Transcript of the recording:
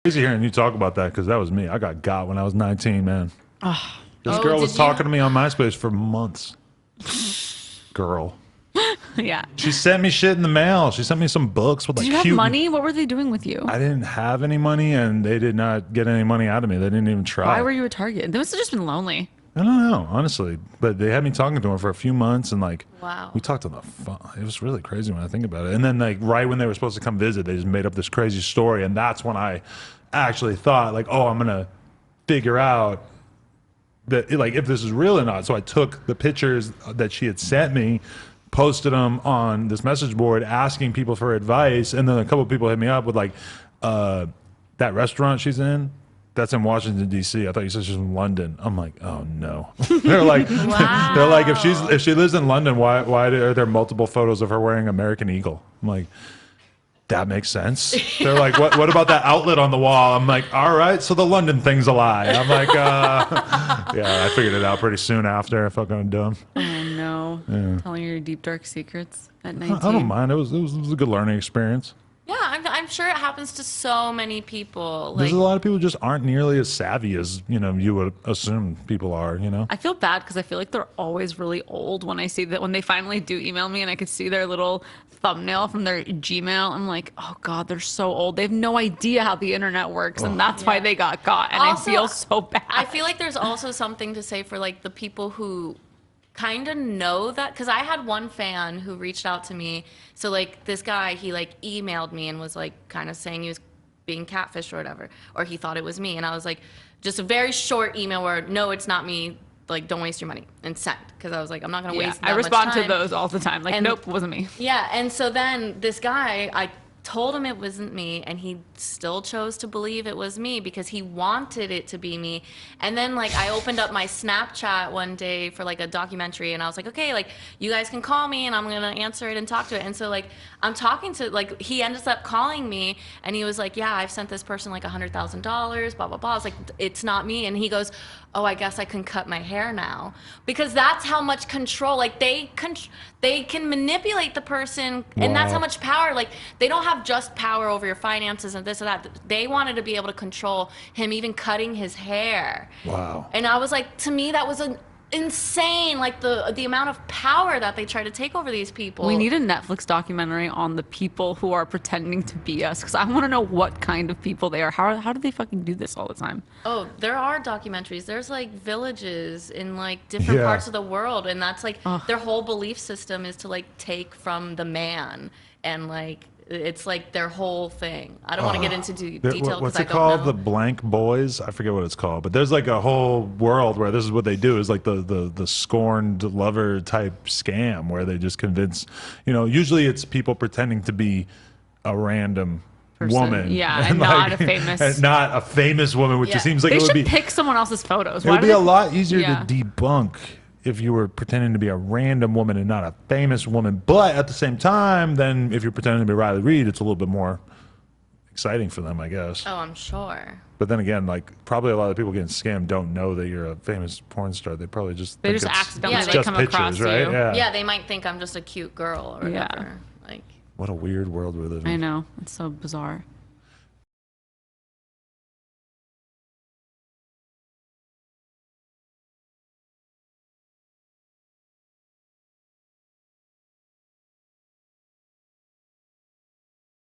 Crazy hearing you talk about that because that was me. I got when I was 19, man. Oh. This girl was talking to me on MySpace for months. Girl. Yeah. She sent me shit in the mail. She sent me some books with like Did you have cute money? What were they doing with you? I didn't have any money, and they did not get any money out of me. They didn't even try. Why were you a target? They must have just been lonely. I don't know, honestly. But they had me talking to her for a few months, and like, wow, we talked on the phone. It was really crazy when I think about it. And then like right when they were supposed to come visit, they just made up this crazy story, and that's when I actually thought like, oh, I'm gonna figure out that like if this is real or not. So I took the pictures that she had sent me, posted them on this message board, asking people for advice, and then a couple of people hit me up with like, that restaurant she's in. That's in Washington D.C. I thought you said she's in London. I'm like, oh no. They're like, wow. They're like, if she lives in London, why are there multiple photos of her wearing American Eagle? I'm like, that makes sense. They're like, what about that outlet on the wall? I'm like, all right, so the London thing's a lie. I'm like, yeah, I figured it out pretty soon after. I felt kind of dumb. Oh no, yeah. Telling your deep dark secrets at 19. I don't mind. It was a good learning experience. Yeah, I'm sure it happens to so many people. There's a lot of people just aren't nearly as savvy as, you know, you would assume people are, you know? I feel bad because I feel like they're always really old when I see that when they finally do email me and I could see their little thumbnail from their Gmail. I'm like, oh God, they're so old. They have no idea how the internet works. And that's why they got caught. And also, I feel so bad. I feel like there's also something to say for like the people who kind of know that, because I had one fan who reached out to me. So like this guy, he like emailed me and was like kind of saying he was being catfished or whatever, or he thought it was me. And I was like, just a very short email where, no, it's not me. Like, don't waste your money, and send. Because I was like, I'm not going to waste that I respond much time. to those all the time. Like, And, nope, it wasn't me. Yeah. And so then this guy, I told him it wasn't me, and he still chose to believe it was me because he wanted it to be me. And then like I opened up my Snapchat one day for like a documentary, and I was like, okay, like you guys can call me and I'm gonna answer it and talk to it. And so like I'm talking to, like, he ended up calling me and he was like, yeah, I've sent this person like $100,000, blah blah blah. I was like, it's not me. And he goes, oh, I guess I can cut my hair now, because that's how much control, like they can manipulate the person. And that's how much power, like they don't have just power over your finances and this or that. They wanted to be able to control him even cutting his hair. Wow. And I was like, to me that was an insane, like the amount of power that they try to take over these people. We need a Netflix documentary on the people who are pretending to be us, because I want to know what kind of people they are. How do they fucking do this all the time? Oh, there are documentaries. There's like villages in like different parts of the world, and that's like their whole belief system is to like take from the man, and like it's like their whole thing. I don't want to get into detail. What's it called? The blank boys? I forget what it's called, but there's like a whole world where this is what they do, is like the scorned lover type scam where they just convince, you know, usually it's people pretending to be a random woman. Yeah, and not a famous. And not a famous woman, which just seems like they it would should be. pick someone else's photos. It would be a lot easier to debunk if you were pretending to be a random woman and not a famous woman. But at the same time, then if you're pretending to be Riley Reid, it's a little bit more exciting for them, I guess. Oh, I'm sure. But then again, like probably a lot of people getting scammed don't know that you're a famous porn star. They probably just accidentally come across you. Right? Yeah, they might think I'm just a cute girl or whatever. Like, what a weird world we live in. I know, it's so bizarre.